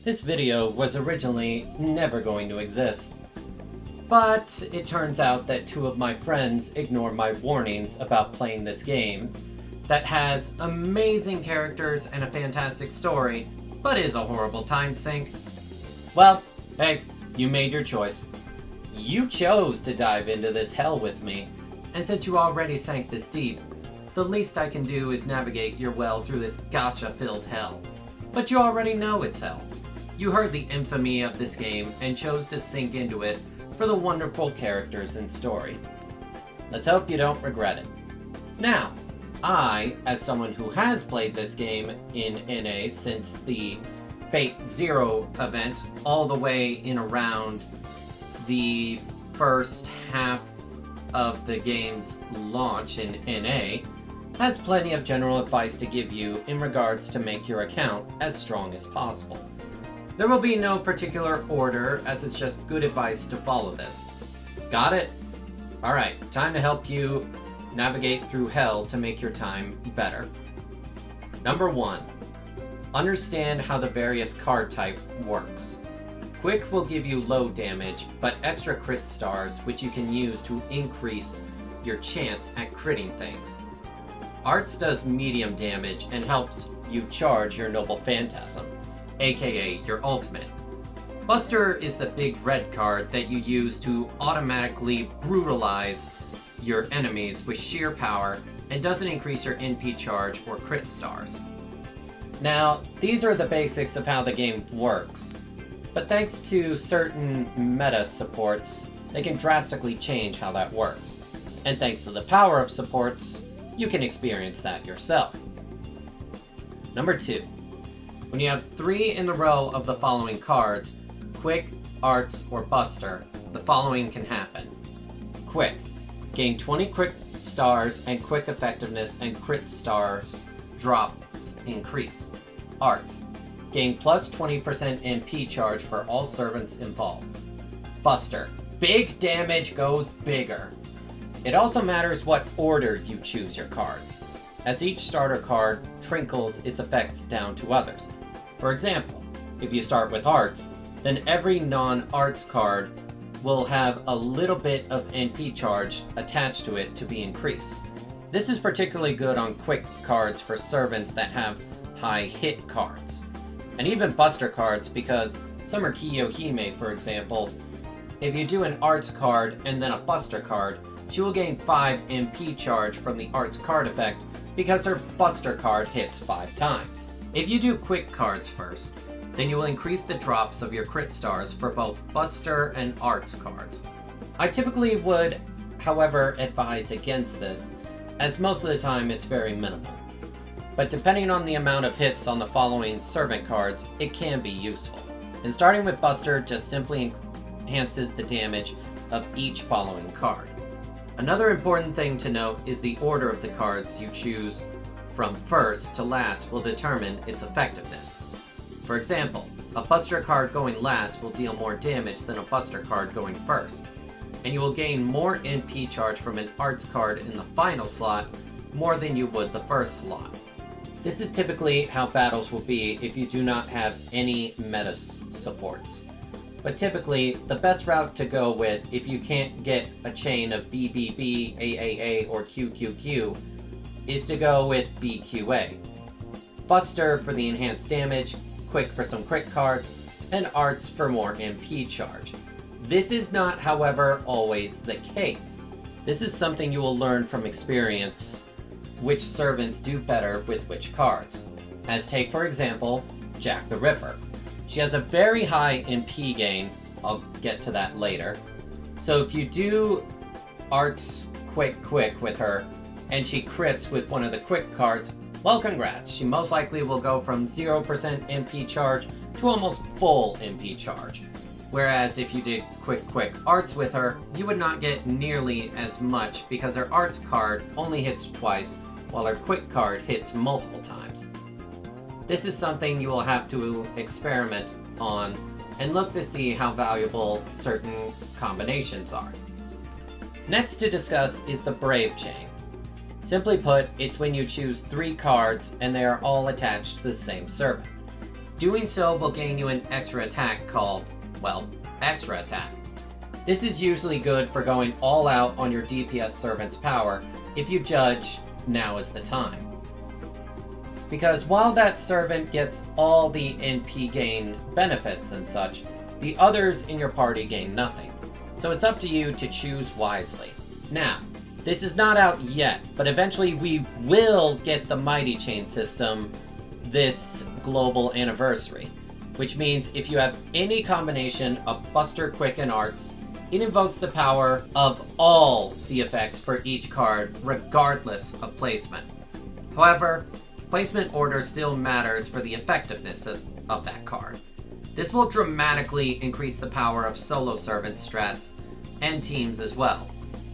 This video was originally never going to exist, but it turns out that two of my friends ignored my warnings about playing this game that has amazing characters and a fantastic story, but is a horrible time sink. Well, hey, you made your choice. You chose to dive into this hell with me, and since you already sank this deep, the least I can do is navigate your well through this gotcha-filled hell. But you already know it's hell. You heard the infamy of this game and chose to sink into it for the wonderful characters and story. Let's hope you don't regret it. Now, I, as someone who has played this game in NA since the Fate Zero event, all the way in around the first half of the game's launch in NA, has plenty of general advice to give you in regards to make your account as strong as possible. There will be no particular order, as it's just good advice to follow this. Got it? Alright, time to help you navigate through hell to make your time better. Number 1. Understand how the various card type works. Quick will give you low damage, but extra crit stars, which you can use to increase your chance at critting things. Arts does medium damage and helps you charge your Noble Phantasm, aka your ultimate. Buster is the big red card that you use to automatically brutalize your enemies with sheer power and doesn't increase your NP charge or crit stars. Now, these are the basics of how the game works, but thanks to certain meta supports, they can drastically change how that works. And thanks to the power of supports, you can experience that yourself. Number 2. When you have 3 in a row of the following cards, Quick, Arts, or Buster, the following can happen. Quick. Gain 20 crit stars and quick effectiveness and crit stars drops increase. Arts. Gain plus 20% MP charge for all servants involved. Buster. Big damage goes bigger. It also matters what order you choose your cards, as each starter card trickles its effects down to others. For example, if you start with Arts, then every non-Arts card will have a little bit of NP charge attached to it to be increased. This is particularly good on quick cards for servants that have high hit cards, and even Buster cards, because Summer Kiyohime, for example, if you do an Arts card and then a Buster card, she will gain 5 MP charge from the Arts card effect because her Buster card hits 5 times. If you do quick cards first, then you will increase the drops of your crit stars for both Buster and Arts cards. I typically would, however, advise against this, as most of the time it's very minimal. But depending on the amount of hits on the following servant cards, it can be useful. And starting with Buster just simply enhances the damage of each following card. Another important thing to note is the order of the cards you choose from first to last will determine its effectiveness. For example, a Buster card going last will deal more damage than a Buster card going first, and you will gain more NP charge from an Arts card in the final slot more than you would the first slot. This is typically how battles will be if you do not have any meta supports. But typically, the best route to go with if you can't get a chain of BBB, AAA, or QQQ is to go with BQA. Buster for the enhanced damage, Quick for some crit cards, and Arts for more MP charge. This is not, however, always the case. This is something you will learn from experience, which servants do better with which cards. As take, for example, Jack the Ripper. She has a very high MP gain, I'll get to that later. So if you do Arts Quick with her, and she crits with one of the quick cards, well, congrats. She most likely will go from 0% MP charge to almost full MP charge. Whereas if you did quick Arts with her, you would not get nearly as much because her Arts card only hits twice, while her quick card hits multiple times. This is something you will have to experiment on and look to see how valuable certain combinations are. Next to discuss is the Brave Chain. Simply put, it's when you choose 3 cards and they are all attached to the same servant. Doing so will gain you an extra attack called, well, extra attack. This is usually good for going all out on your DPS servant's power if you judge now is the time. Because while that servant gets all the NP gain benefits and such, the others in your party gain nothing. So it's up to you to choose wisely. Now, this is not out yet, but eventually we will get the Mighty Chain system this global anniversary, which means if you have any combination of Buster, Quick, and Arts, it invokes the power of all the effects for each card, regardless of placement. However, placement order still matters for the effectiveness of that card. This will dramatically increase the power of solo servant strats and teams as well.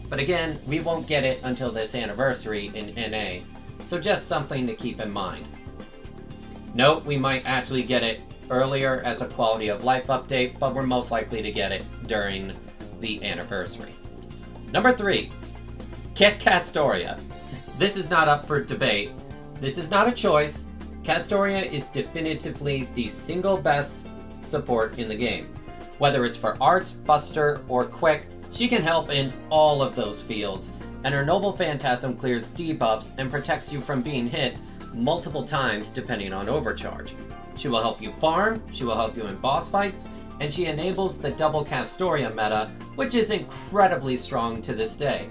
But again, we won't get it until this anniversary in NA, so just something to keep in mind. Note, we might actually get it earlier as a quality of life update, but we're most likely to get it during the anniversary. Number 3, get Castoria. This is not up for debate. This is not a choice. Castoria is definitively the single best support in the game. Whether it's for Arts, Buster, or Quick, she can help in all of those fields, and her Noble Phantasm clears debuffs and protects you from being hit multiple times depending on overcharge. She will help you farm, she will help you in boss fights, and she enables the double Castoria meta, which is incredibly strong to this day.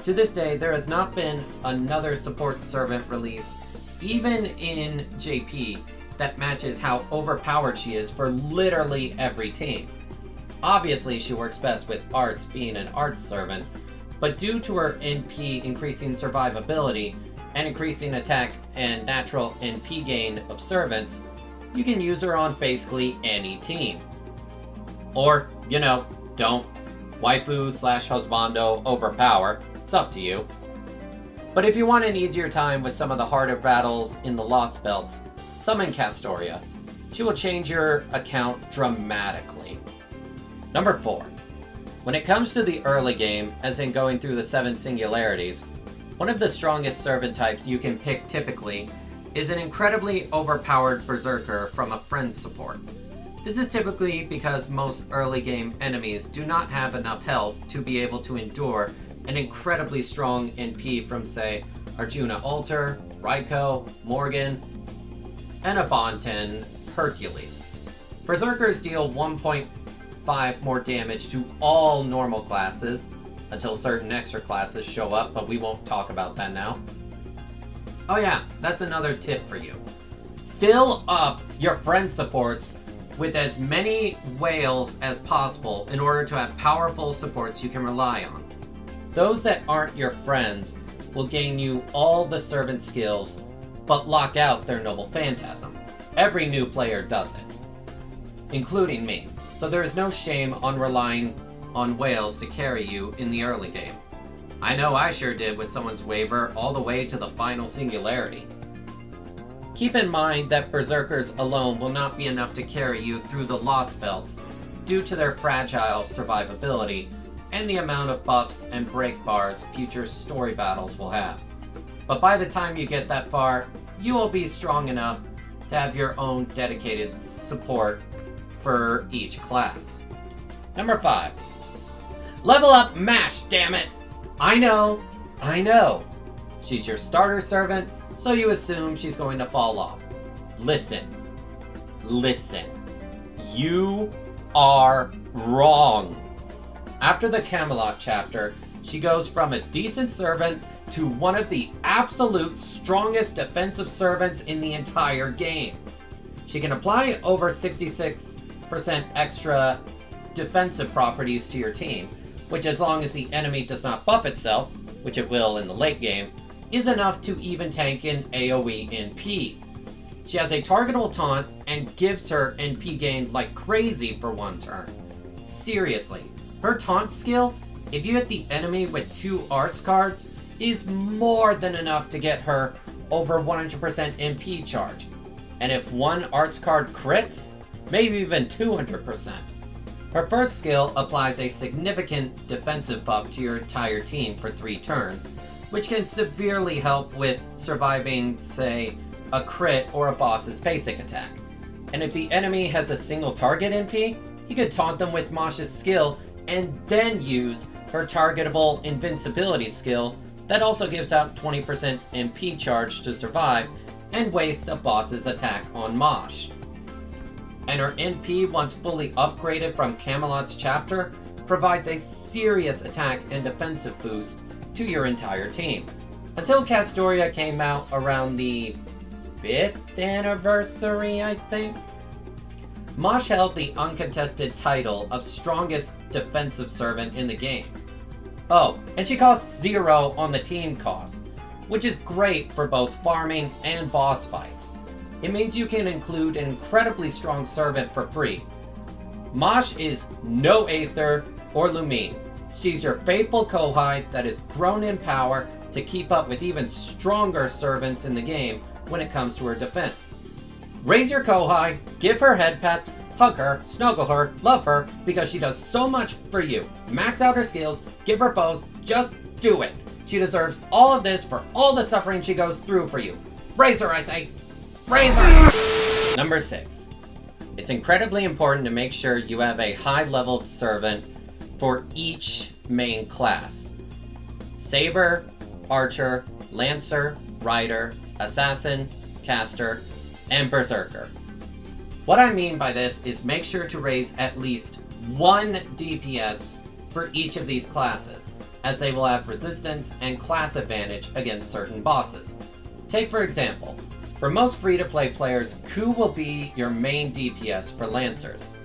To this day, there has not been another support servant released, even in JP, that matches how overpowered she is for literally every team. Obviously, she works best with Arts being an Arts servant, but due to her NP increasing survivability and increasing attack and natural NP gain of servants, you can use her on basically any team. Or, don't. Waifu/husbando overpower. It's up to you. But if you want an easier time with some of the harder battles in the Lost Belts, summon Castoria. She will change your account dramatically. Number 4. When it comes to the early game, as in going through the 7 singularities, one of the strongest servant types you can pick typically is an incredibly overpowered Berserker from a friend's support. This is typically because most early game enemies do not have enough health to be able to endure an incredibly strong NP from, say, Arjuna Alter, Raiko, Morgan, and a Bonten Hercules. Berserkers deal 1.5 more damage to all normal classes, until certain extra classes show up, but we won't talk about that now. Oh yeah, that's another tip for you. Fill up your friend supports with as many whales as possible in order to have powerful supports you can rely on. Those that aren't your friends will gain you all the servant skills, but lock out their Noble Phantasm. Every new player does it, including me, so there is no shame on relying on whales to carry you in the early game. I know I sure did with someone's waiver all the way to the final singularity. Keep in mind that Berserkers alone will not be enough to carry you through the Lost Belts due to their fragile survivability and the amount of buffs and break bars future story battles will have. But by the time you get that far, you will be strong enough to have your own dedicated support for each class. Number 5. Level up MASH, damn it! I know. She's your starter servant, so you assume she's going to fall off. Listen. You are wrong. After the Camelot chapter, she goes from a decent servant to one of the absolute strongest defensive servants in the entire game. She can apply over 66% extra defensive properties to your team, which, as long as the enemy does not buff itself, which it will in the late game, is enough to even tank an AoE NP. She has a targetable taunt and gives her NP gain like crazy for one turn. Seriously, her taunt skill, if you hit the enemy with 2 arts cards, is more than enough to get her over 100% NP charge. And if 1 arts card crits, maybe even 200%. Her first skill applies a significant defensive buff to your entire team for 3 turns, which can severely help with surviving, say, a crit or a boss's basic attack. And if the enemy has a single target NP, you could taunt them with Mosh's skill and then use her targetable invincibility skill that also gives out 20% MP charge to survive and waste a boss's attack on Mosh. And her NP, once fully upgraded from Camelot's chapter, provides a serious attack and defensive boost to your entire team. Until Castoria came out around the 5th anniversary, I think, Mosh held the uncontested title of strongest defensive servant in the game. Oh, and she costs 0 on the team cost, which is great for both farming and boss fights. It means you can include an incredibly strong servant for free. Mosh is no Aether or Lumine. She's your faithful Kohai that has grown in power to keep up with even stronger servants in the game when it comes to her defense. Raise your Kohai, give her head pets, hug her, snuggle her, love her, because she does so much for you. Max out her skills, give her foes, just do it. She deserves all of this for all the suffering she goes through for you. Raise her, I say. Raise her! Number 6. It's incredibly important to make sure you have a high-leveled servant for each main class. Saber, Archer, Lancer, Rider, Assassin, Caster, and Berserker. What I mean by this is make sure to raise at least 1 DPS for each of these classes, as they will have resistance and class advantage against certain bosses. Take for example, for most free-to-play players, Ku will be your main DPS for Lancers.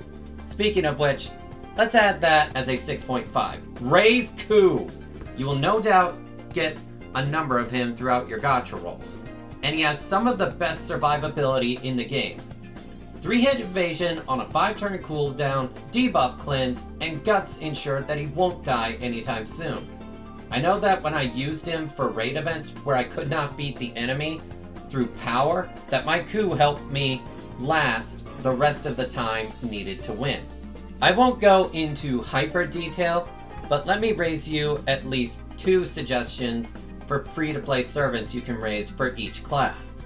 Speaking of which, let's add that as a 6.5. Raise Ku! You will no doubt get a number of him throughout your gacha rolls, and he has some of the best survivability in the game. 3-hit evasion on a 5-turn cooldown, debuff cleanse, and guts ensure that he won't die anytime soon. I know that when I used him for raid events where I could not beat the enemy through power, that my Ku helped me last the rest of the time needed to win. I won't go into hyper detail, but let me raise you at least 2 suggestions for free-to-play servants you can raise for each class.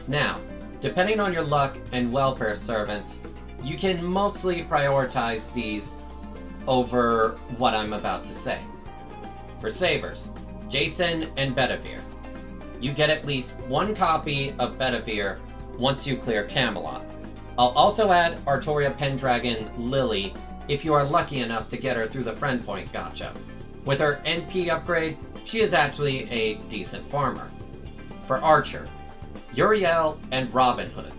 Now, depending on your luck and welfare servants, you can mostly prioritize these over what I'm about to say. For Sabers, Jason and Bedivere. You get at least 1 copy of Bedivere once you clear Camelot. I'll also add Artoria Pendragon Lily if you are lucky enough to get her through the friend point gacha. With her NP upgrade, she is actually a decent farmer. For Archer, Uriel and Robin Hood.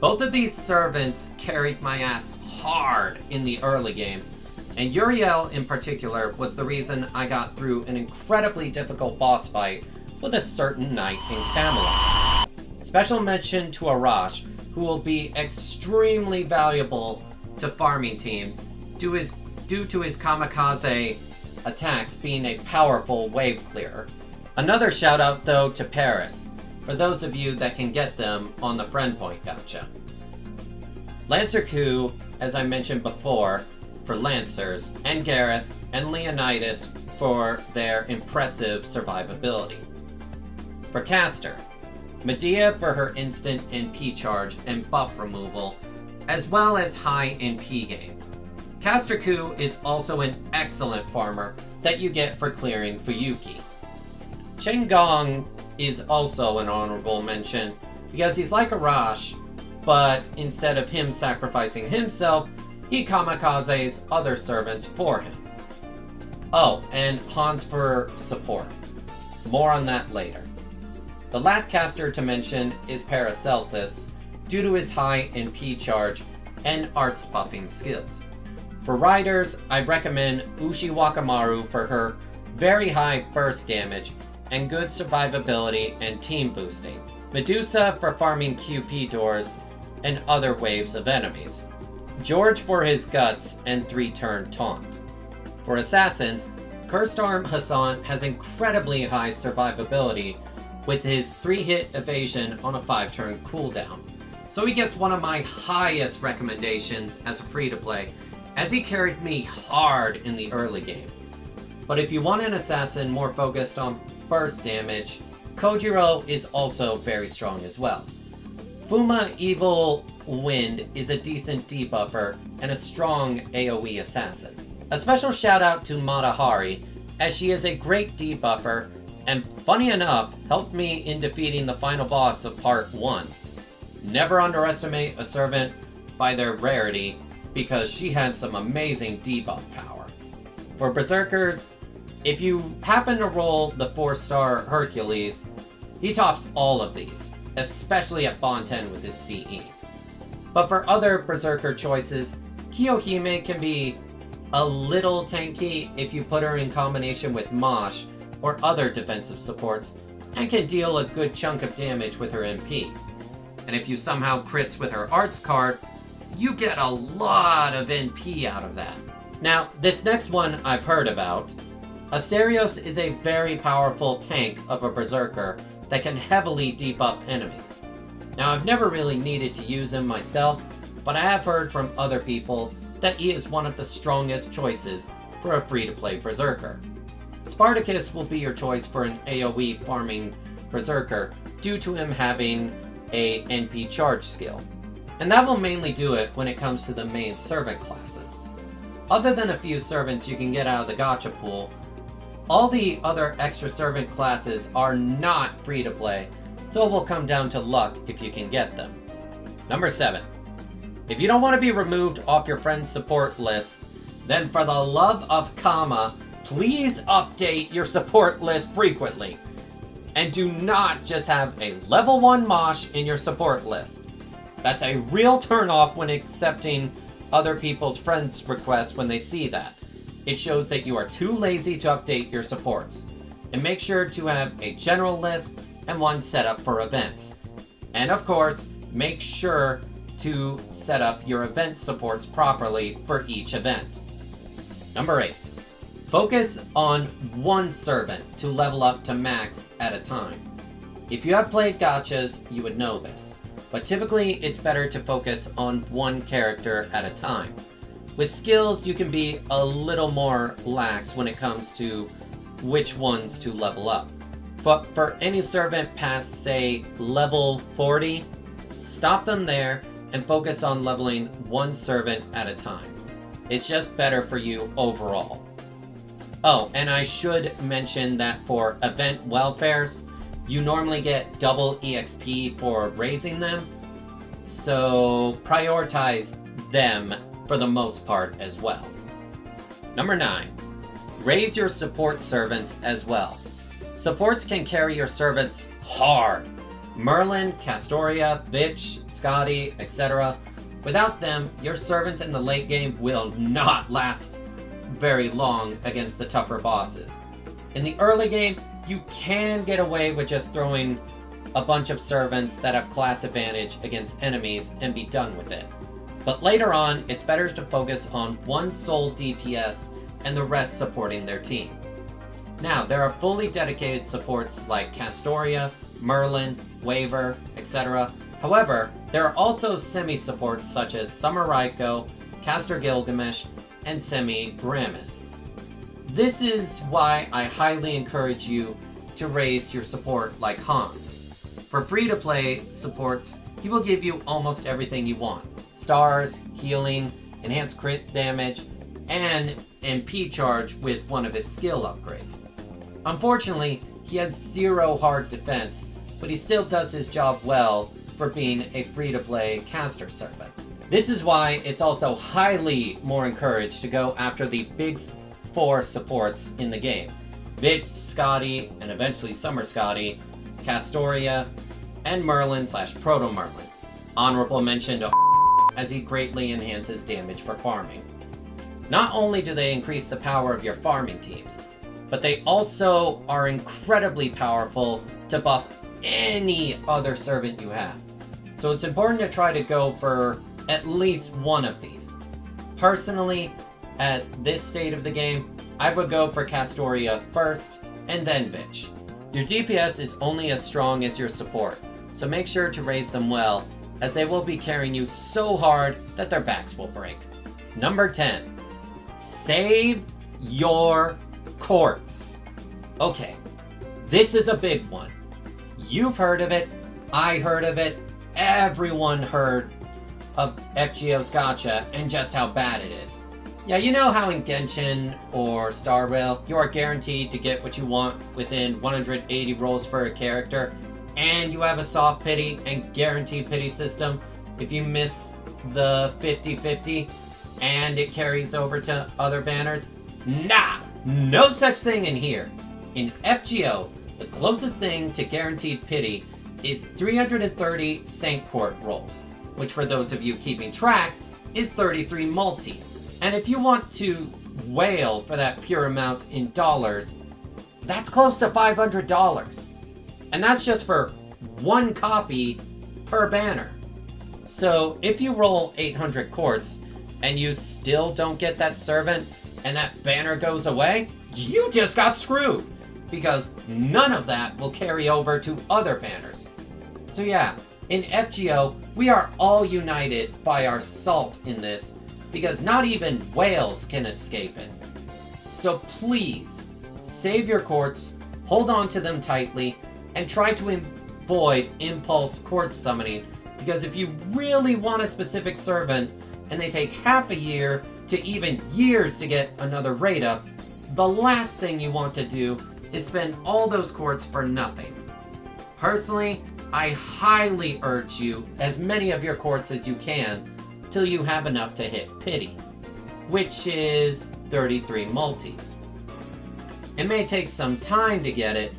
Both of these servants carried my ass hard in the early game, and Uriel in particular was the reason I got through an incredibly difficult boss fight with a certain knight in Camelot. Special mention to Arash, who will be extremely valuable to farming teams due to his kamikaze attacks being a powerful wave clearer. Another shout out though to Paris, for those of you that can get them on the friend point gacha. Lancer Ku, as I mentioned before, for Lancers, and Gareth and Leonidas for their impressive survivability. For Caster, Medea for her instant NP charge and buff removal, as well as high NP gain. Caster Ku is also an excellent farmer that you get for clearing Fuyuki. Chen Gong is also an honorable mention because he's like Arash, but instead of him sacrificing himself, he kamikazes other servants for him. Oh, and Hans for support. More on that later. The last caster to mention is Paracelsus, due to his high NP charge and arts buffing skills. For riders, I recommend Ushi Wakamaru for her very high burst damage and good survivability and team boosting. Medusa for farming QP doors and other waves of enemies. George for his guts and 3-turn taunt. For assassins, Cursed Arm Hassan has incredibly high survivability with his 3-hit evasion on a 5-turn cooldown. So he gets one of my highest recommendations as a free-to-play, as he carried me hard in the early game. But if you want an assassin more focused on burst damage, Kojiro is also very strong as well. Fuma Evil Wind is a decent debuffer and a strong AoE assassin. A special shout out to Matahari, as she is a great debuffer and, funny enough, helped me in defeating the final boss of Part 1. Never underestimate a servant by their rarity, because she had some amazing debuff power. For Berserkers, if you happen to roll the 4-star Hercules, he tops all of these, especially at Bond 10 with his CE. But for other Berserker choices, Kiyohime can be a little tanky if you put her in combination with Mosh or other defensive supports, and can deal a good chunk of damage with her MP. And if you somehow crits with her arts card, you get a lot of NP out of that. Now, this next one I've heard about. Asterios is a very powerful tank of a Berserker that can heavily debuff enemies. Now, I've never really needed to use him myself, but I have heard from other people that he is one of the strongest choices for a free-to-play Berserker. Spartacus will be your choice for an AoE farming Berserker due to him having a NP charge skill. And that will mainly do it when it comes to the main servant classes. Other than a few servants you can get out of the gacha pool, all the other extra servant classes are not free to play, so it will come down to luck if you can get them. Number 7. If you don't want to be removed off your friend's support list, then for the love of Kama, please update your support list frequently. And do not just have a level 1 Mosh in your support list. That's a real turnoff when accepting other people's friends' requests when they see that. It shows that you are too lazy to update your supports. And make sure to have a general list and one set up for events. And of course, make sure to set up your event supports properly for each event. Number 8. Focus on one servant to level up to max at a time. If you have played gachas, you would know this. But typically, it's better to focus on one character at a time. With skills, you can be a little more lax when it comes to which ones to level up. But for any servant past, say, level 40, stop them there and focus on leveling one servant at a time. It's just better for you overall. Oh, and I should mention that for event welfares, you normally get double EXP for raising them, so prioritize them for the most part as well. Number 9. Raise your support servants as well. Supports can carry your servants hard. Merlin, Castoria, Vitch, Scotty, etc. Without them, your servants in the late game will not last very long against the tougher bosses. In the early game, you can get away with just throwing a bunch of servants that have class advantage against enemies and be done with it. But later on, it's better to focus on one sole DPS and the rest supporting their team. Now, there are fully dedicated supports like Castoria, Merlin, Waver, etc. However, there are also semi-supports such as Summer Raiko, Caster Gilgamesh, and Semi Bramis. This is why I highly encourage you to raise your support like Hans. For free-to-play supports, he will give you almost everything you want. Stars, healing, enhanced crit damage, and MP charge with one of his skill upgrades. Unfortunately, he has 0 hard defense, but he still does his job well for being a free-to-play caster servant. This is why it's also highly more encouraged to go after the big 4 supports in the game. Vitch, Scotty, and eventually Summer Scotty, Castoria, and Merlin/Proto-Merlin. Honorable mention to as he greatly enhances damage for farming. Not only do they increase the power of your farming teams, but they also are incredibly powerful to buff any other servant you have. So it's important to try to go for at least one of these. Personally, at this state of the game, I would go for Castoria first, and then Vitch. Your DPS is only as strong as your support, so make sure to raise them well, as they will be carrying you so hard that their backs will break. Number 10. Save your courts. Okay, this is a big one. You've heard of it, I heard of it, everyone heard of FGO's gacha and just how bad it is. Yeah, you know how in Genshin or Star Rail, you are guaranteed to get what you want within 180 rolls for a character, and you have a soft pity and guaranteed pity system if you miss the 50-50 and it carries over to other banners? Nah! No such thing in here. In FGO, the closest thing to guaranteed pity is 330 Saint Court rolls, which for those of you keeping track, is 33 multis. And if you want to wail for that pure amount in dollars, that's close to $500. And that's just for one copy per banner. So if you roll 800 courts and you still don't get that servant and that banner goes away, you just got screwed, because none of that will carry over to other banners. So yeah, in FGO, we are all united by our salt in this, because not even whales can escape it. So please, save your courts, hold on to them tightly, and try to avoid impulse court summoning, because if you really want a specific servant, and they take half a year to even years to get another raid up, the last thing you want to do is spend all those courts for nothing. Personally, I highly urge you as many of your courts as you can till you have enough to hit pity, which is 33 multis. It may take some time to get it,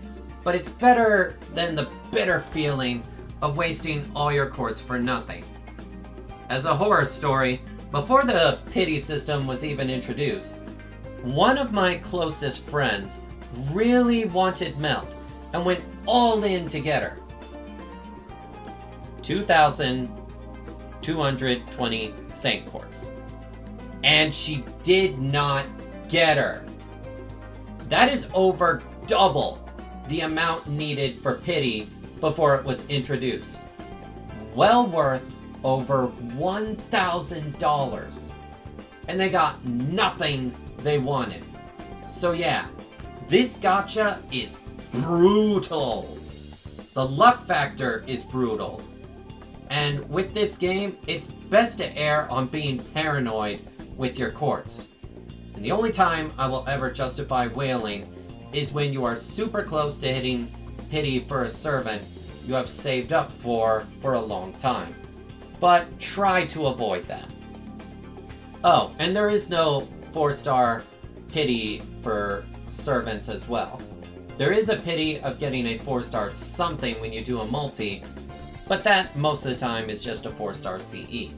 but it's better than the bitter feeling of wasting all your courts for nothing. As a horror story, before the pity system was even introduced, one of my closest friends really wanted Melt and went all in to get her. 2,220 Saint Courts. And she did not get her. That is over double the amount needed for pity before it was introduced. Well worth over $1,000. And they got nothing they wanted. So yeah, this gacha is brutal. The luck factor is brutal. And with this game, it's best to err on being paranoid with your courts. And the only time I will ever justify whaling is when you are super close to hitting pity for a servant you have saved up for a long time. But try to avoid that. Oh, and there is no 4-star pity for servants as well. There is a pity of getting a 4-star something when you do a multi, but that most of the time is just a 4-star CE.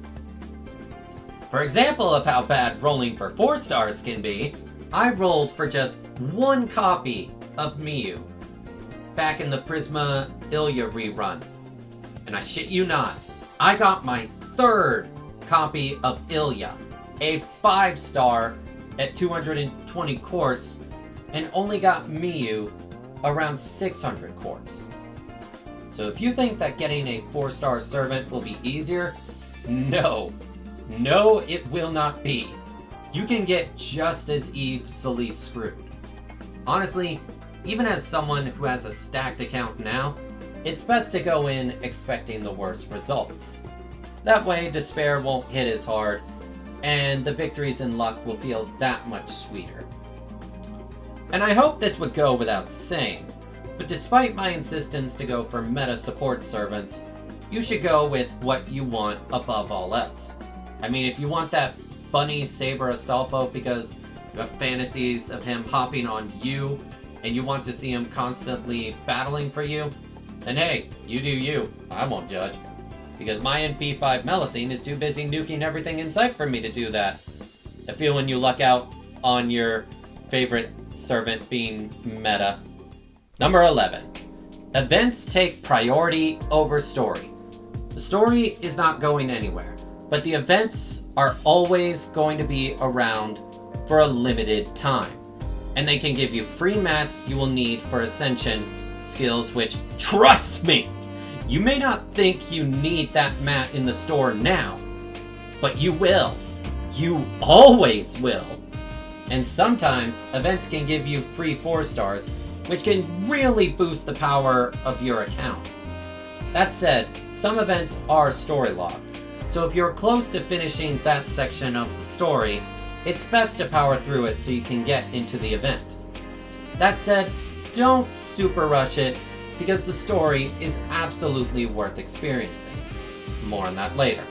For example of how bad rolling for 4 stars can be, I rolled for just one copy of Miyu back in the Prisma Ilya rerun. And I shit you not, I got my 3rd copy of Ilya, a 5-star at 220 quartz, and only got Miyu around 600 quartz. So if you think that getting a 4-star servant will be easier, no, it will not be. You can get just as easily screwed. Honestly, even as someone who has a stacked account now, it's best to go in expecting the worst results. That way, despair won't hit as hard, and the victories in luck will feel that much sweeter. And I hope this would go without saying, but despite my insistence to go for meta support servants, you should go with what you want above all else. I mean, if you want that bunny Saber Astolfo because you have fantasies of him hopping on you, and you want to see him constantly battling for you, then hey, you do you. I won't judge. Because my NP5 Melusine is too busy nuking everything in sight for me to do that. I feel when you luck out on your favorite servant being meta. Number 11. Events take priority over story. The story is not going anywhere, but the events are always going to be around for a limited time. And they can give you free mats you will need for Ascension skills, which, trust me, you may not think you need that mat in the store now, but you will. You always will. And sometimes events can give you free 4 stars, which can really boost the power of your account. That said, some events are story locked, so if you're close to finishing that section of the story, it's best to power through it so you can get into the event. That said, don't super rush it, because the story is absolutely worth experiencing. More on that later.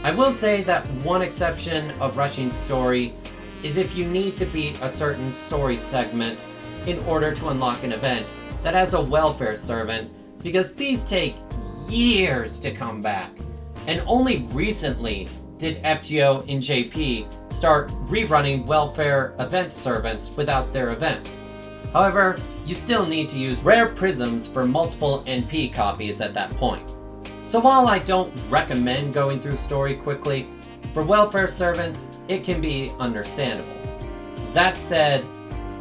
I will say that one exception of rushing story is if you need to beat a certain story segment in order to unlock an event that has a welfare servant, because these take years to come back. And only recently did FGO and JP start rerunning welfare event servants without their events. However, you still need to use rare prisms for multiple NP copies at that point. So while I don't recommend going through story quickly, for welfare servants, it can be understandable. That said,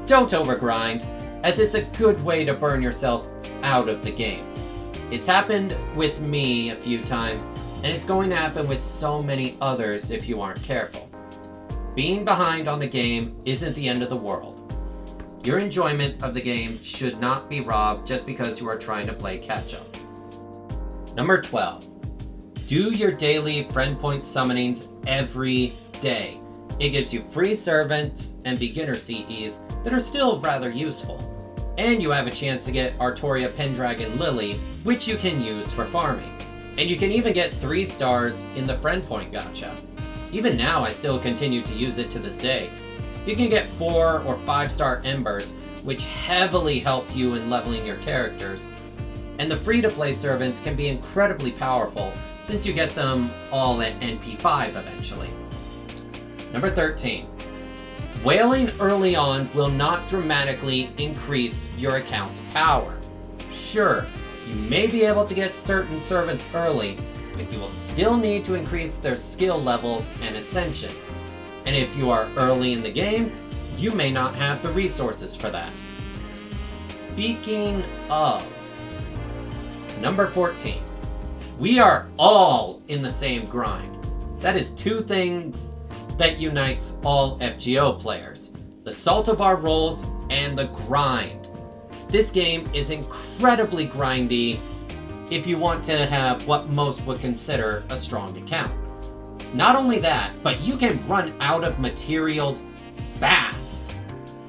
don't overgrind, as it's a good way to burn yourself out of the game. It's happened with me a few times, and it's going to happen with so many others if you aren't careful. Being behind on the game isn't the end of the world. Your enjoyment of the game should not be robbed just because you are trying to play catch-up. Number 12. Do your daily friend point summonings every day. It gives you free servants and beginner CEs that are still rather useful. And you have a chance to get Artoria Pendragon Lily, which you can use for farming. And you can even get 3 stars in the friend point gacha. Even now, I still continue to use it to this day. You can get 4 or 5 star embers, which heavily help you in leveling your characters. And the free-to-play servants can be incredibly powerful, since you get them all at NP5 eventually. Number 13. Whaling early on will not dramatically increase your account's power. Sure, you may be able to get certain servants early, but you will still need to increase their skill levels and ascensions. And if you are early in the game, you may not have the resources for that. Speaking of, number 14. We are all in the same grind. That is 2 things that unites all FGO players. The salt of our rolls and the grind. This game is incredibly grindy if you want to have what most would consider a strong account. Not only that, but you can run out of materials fast.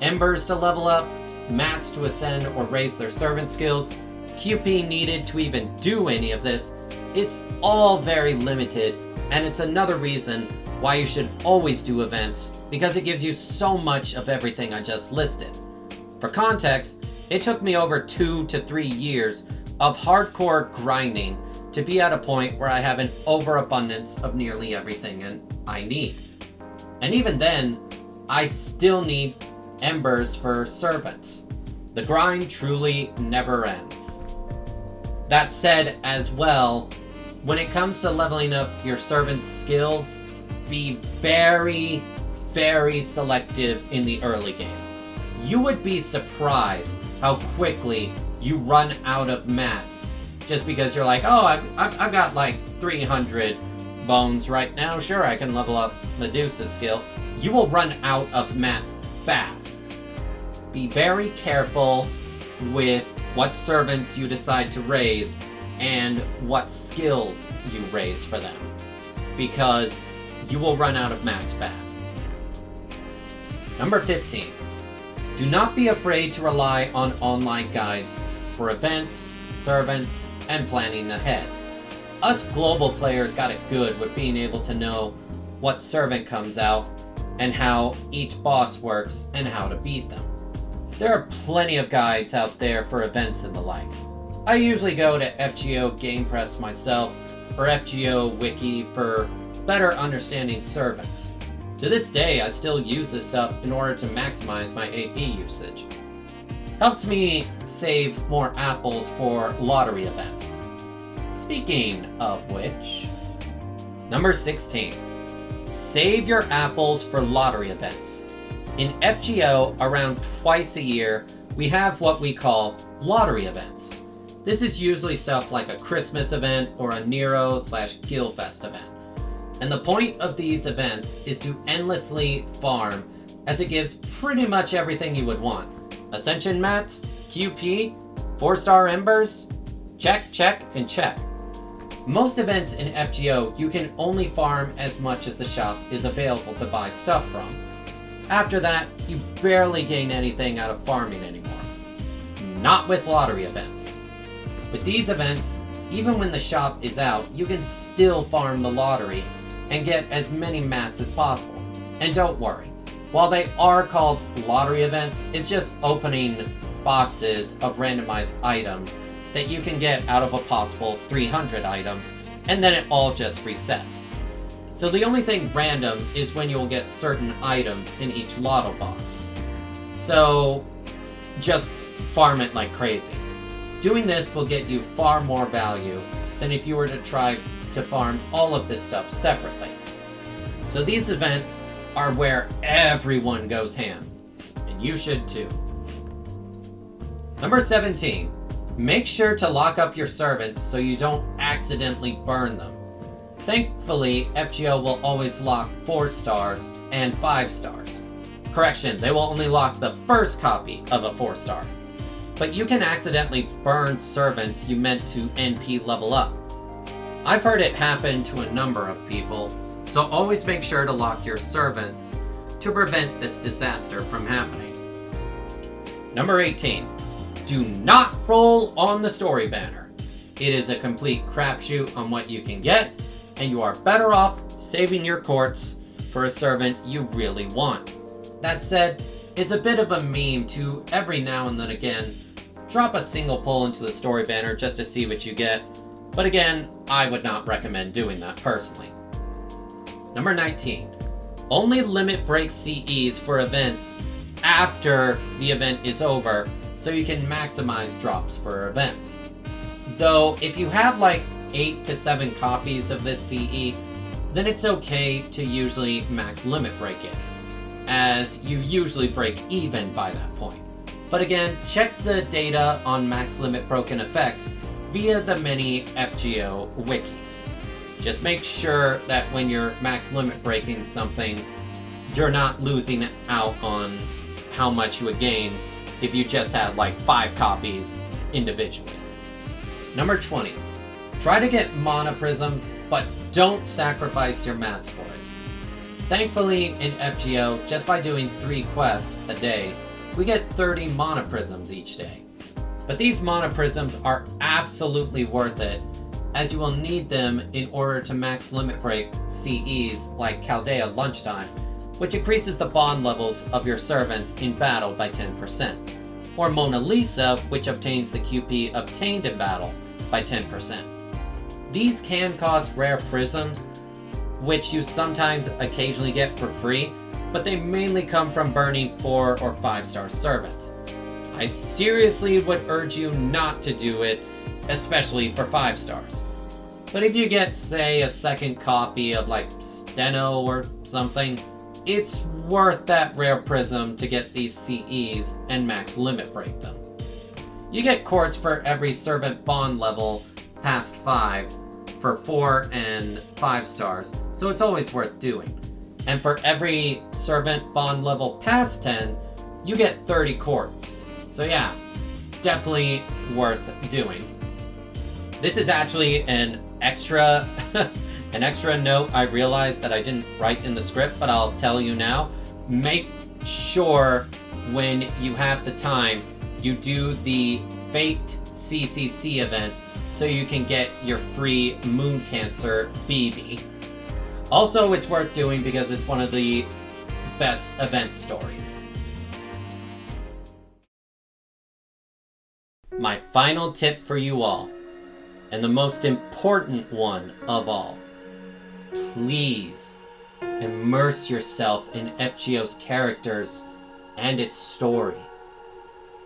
Embers to level up, mats to ascend or raise their servant skills, QP needed to even do any of this. It's all very limited, and it's another reason why you should always do events, because it gives you so much of everything I just listed. For context, it took me over 2 to 3 years of hardcore grinding to be at a point where I have an overabundance of nearly everything I need. And even then, I still need embers for servants. The grind truly never ends. That said as well, when it comes to leveling up your servant's skills, be very, very selective in the early game. You would be surprised how quickly you run out of mats just because you're like, oh, I've got like 300 bones right now. Sure, I can level up Medusa's skill. You will run out of mats fast. Be very careful with what servants you decide to raise and what skills you raise for them, because you will run out of mats fast. Number 15. Do not be afraid to rely on online guides for events, servants, and planning ahead. Us global players got it good with being able to know what servant comes out and how each boss works and how to beat them. There are plenty of guides out there for events and the like. I usually go to FGO Game Press myself or FGO Wiki for better understanding servants. To this day, I still use this stuff in order to maximize my AP usage. Helps me save more apples for lottery events. Speaking of which, number 16. Save your apples for lottery events. In FGO, around twice a year, we have what we call lottery events. This is usually stuff like a Christmas event or a Nero/Gilfest event. And the point of these events is to endlessly farm, as it gives pretty much everything you would want. Ascension mats, QP, 4-star embers, Check, check, and check. Most events in FGO, you can only farm as much as the shop is available to buy stuff from. After that, you barely gain anything out of farming anymore. Not with lottery events. With these events, even when the shop is out, you can still farm the lottery and get as many mats as possible. And don't worry, while they are called lottery events, it's just opening boxes of randomized items that you can get out of a possible 300 items, and then it all just resets. So the only thing random is when you'll get certain items in each lotto box. So just farm it like crazy. Doing this will get you far more value than if you were to try to farm all of this stuff separately. So these events are where everyone goes ham, and you should too. Number 17. Make sure to lock up your servants so you don't accidentally burn them. Thankfully, FGO will always lock 4 stars and 5 stars. Correction, they will only lock the first copy of a 4-star. But you can accidentally burn servants you meant to NP level up. I've heard it happen to a number of people, so always make sure to lock your servants to prevent this disaster from happening. Number 18. Do not roll on the story banner. It is a complete crapshoot on what you can get, and you are better off saving your courts for a servant you really want. That said, it's a bit of a meme to every now and then again drop a single pull into the story banner just to see what you get, but again, I would not recommend doing that personally. Number 19. Only limit break CEs for events after the event is over, so you can maximize drops for events. Though, if you have like 8 to 7 copies of this CE, then it's okay to usually max limit break it, as you usually break even by that point. But again, check the data on max limit broken effects via the many FGO wikis. Just make sure that when you're max limit breaking something, you're not losing out on how much you would gain if you just had like 5 copies individually. Number 20. Try to get mana prisms, but don't sacrifice your mats for it. Thankfully, in FGO, just by doing 3 quests a day, we get 30 mana prisms each day. But these mana prisms are absolutely worth it, as you will need them in order to max limit break CEs like Chaldea Lunchtime, which increases the bond levels of your servants in battle by 10%, or Mona Lisa, which obtains the QP obtained in battle by 10%. These can cost rare prisms, which you sometimes occasionally get for free, but they mainly come from burning 4 or 5-star servants. I seriously would urge you not to do it, especially for 5 stars. But if you get, say, a second copy of like Steno or something, it's worth that rare prism to get these CEs and max limit break them. You get courts for every servant bond level past 5 for 4 and 5 stars, so it's always worth doing. And for every servant bond level past 10, you get 30 courts. So yeah, definitely worth doing. This is actually an extra note I realized that I didn't write in the script, but I'll tell you now. Make sure when you have the time, you do the Fate CCC event so you can get your free Moon Cancer BB. Also, it's worth doing because it's one of the best event stories. My final tip for you all, and the most important one of all. Please immerse yourself in FGO's characters and its story.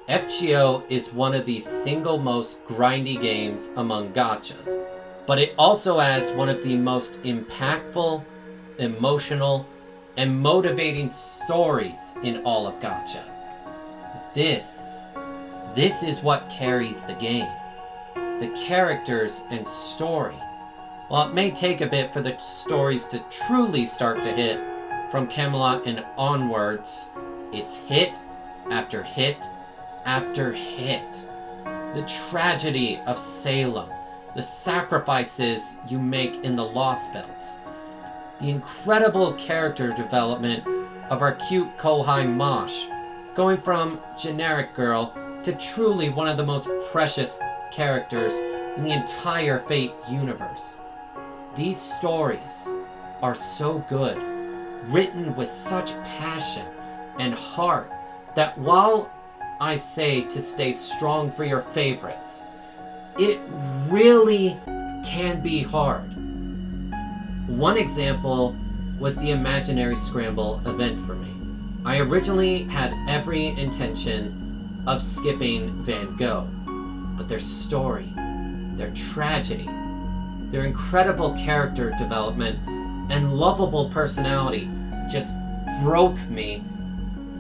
FGO is one of the single most grindy games among gachas, but it also has one of the most impactful, emotional, and motivating stories in all of gacha. This is what carries the game. The characters and story. While it may take a bit for the stories to truly start to hit, from Camelot and onwards, it's hit after hit after hit. the tragedy of Salem, the sacrifices you make in the Lost Belts, the incredible character development of our cute Kohai Mosh, going from generic girl to truly one of the most precious characters in the entire Fate universe. These stories are so good, written with such passion and heart, that while I say to stay strong for your favorites, it really can be hard. One example was the Imaginary Scramble event for me. I originally had every intention of skipping Van Gogh, but their story, their tragedy, their incredible character development, and lovable personality just broke me.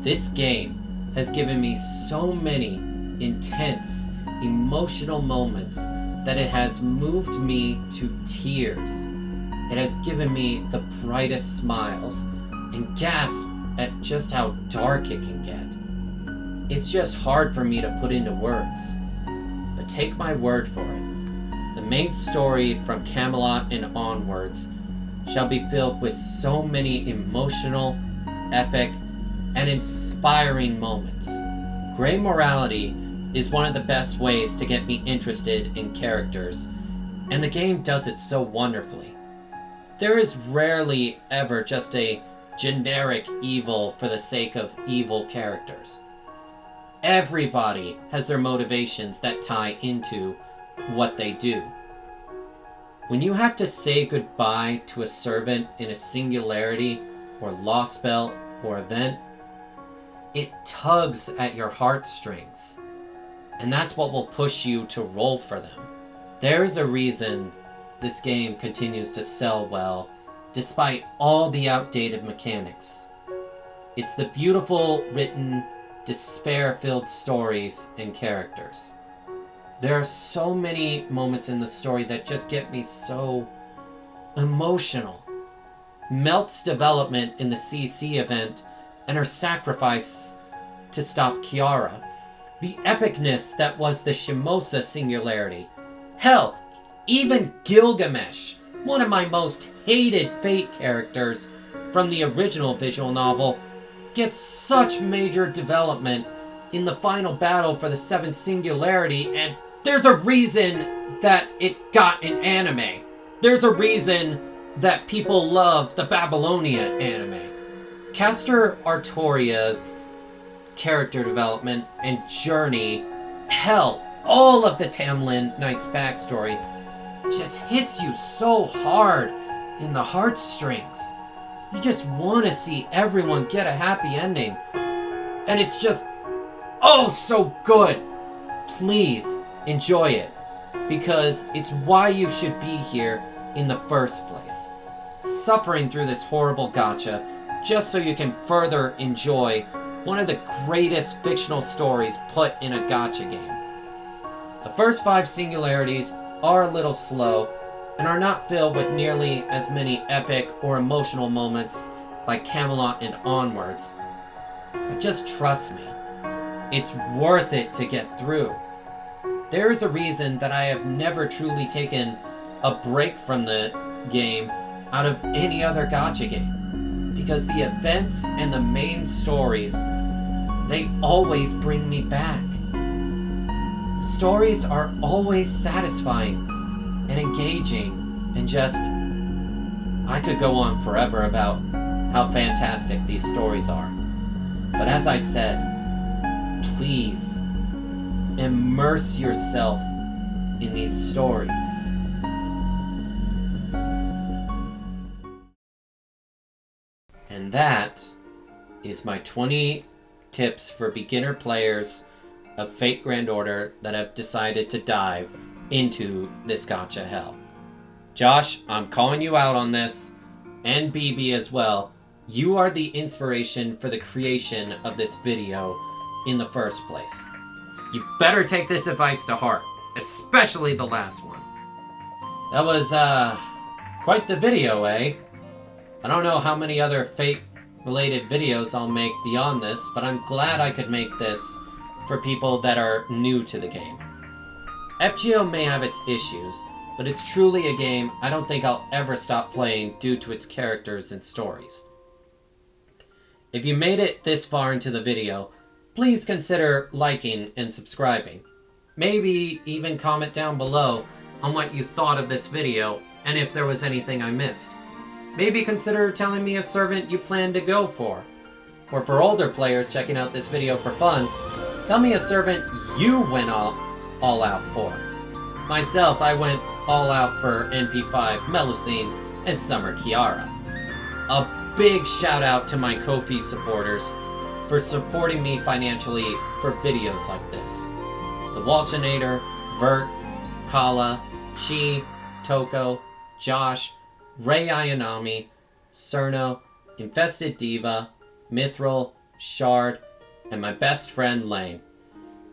This game has given me so many intense, emotional moments that it has moved me to tears. It has given me the brightest smiles and gasped at just how dark it can get. It's just hard for me to put into words, but take my word for it. The main story from Camelot and onwards shall be filled with so many emotional, epic, and inspiring moments. Gray morality is one of the best ways to get me interested in characters, and the game does it so wonderfully. There is rarely ever just a generic evil for the sake of evil characters. Everybody has their motivations that tie into what they do. When you have to say goodbye to a servant in a singularity or lost belt or event, it tugs at your heartstrings, and that's what will push you to roll for them. There is a reason this game continues to sell well, despite all the outdated mechanics. It's the beautiful, written, despair-filled stories and characters. There are so many moments in the story that just get me so emotional. Melt's development in the CC event and her sacrifice to stop Kiara. The epicness that was the Shimosa singularity. Hell, even Gilgamesh, one of my most hated Fate characters from the original visual novel, gets such major development in the final battle for the Seventh Singularity, and there's a reason that it got an anime. There's a reason that people love the Babylonia anime. Castor Artoria's character development and journey, hell, all of the Tamlin Knight's backstory just hits you so hard in the heartstrings. You just want to see everyone get a happy ending. And it's just, oh, so good. Please enjoy it, because it's why you should be here in the first place. Suffering through this horrible gacha just so you can further enjoy one of the greatest fictional stories put in a gacha game. The first 5 singularities are a little slow and are not filled with nearly as many epic or emotional moments like Camelot and onwards. But just trust me, it's worth it to get through. There is a reason that I have never truly taken a break from the game out of any other gacha game, because the events and the main stories, they always bring me back. Stories are always satisfying and engaging, and just, I could go on forever about how fantastic these stories are. But as I said, please immerse yourself in these stories. And that is my 20 tips for beginner players of Fate Grand Order that have decided to dive into this gacha hell. Josh, I'm calling you out on this, and BB as well. You are the inspiration for the creation of this video in the first place. You better take this advice to heart, especially the last one. That was, quite the video, eh? I don't know how many other Fate-related videos I'll make beyond this, but I'm glad I could make this for people that are new to the game. FGO may have its issues, but it's truly a game I don't think I'll ever stop playing due to its characters and stories. If you made it this far into the video, please consider liking and subscribing. Maybe even comment down below on what you thought of this video and if there was anything I missed. Maybe consider telling me a servant you plan to go for. Or for older players checking out this video for fun, tell me a servant you went all out for. Myself, I went all out for NP5, Melusine, and Summer Kiara. A big shout out to my Ko-fi supporters for supporting me financially for videos like this. The Walshinator, Vert, Kala, Chi, Toko, Josh, Ray Ayanami, Cerno, Infested Diva, Mithril, Shard, and my best friend Lane.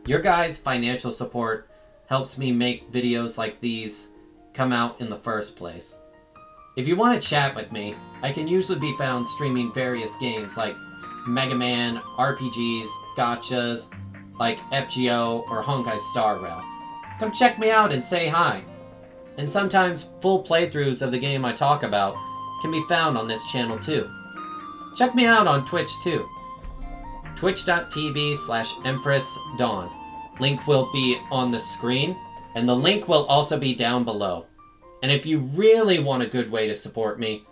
Your guys' financial support helps me make videos like these come out in the first place. If you want to chat with me, I can usually be found streaming various games like Mega Man, RPGs, gachas, like FGO or Honkai Star Rail. Come check me out and say hi. And sometimes full playthroughs of the game I talk about can be found on this channel too. Check me out on Twitch too. Twitch.tv/EmpressDawn. Link will be on the screen, and the link will also be down below. And if you really want a good way to support me,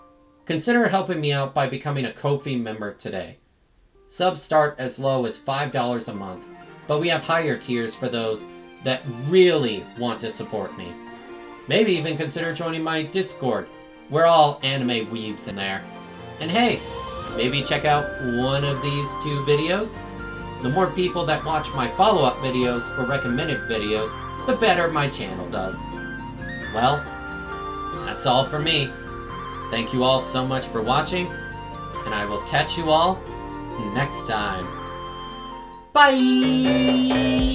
consider helping me out by becoming a Ko-fi member today. Subs start as low as $5 a month, but we have higher tiers for those that really want to support me. Maybe even consider joining my Discord. We're all anime weebs in there. And hey, maybe check out one of these 2 videos. The more people that watch my follow-up videos or recommended videos, the better my channel does. Well, that's all for me. Thank you all so much for watching, and I will catch you all next time. Bye!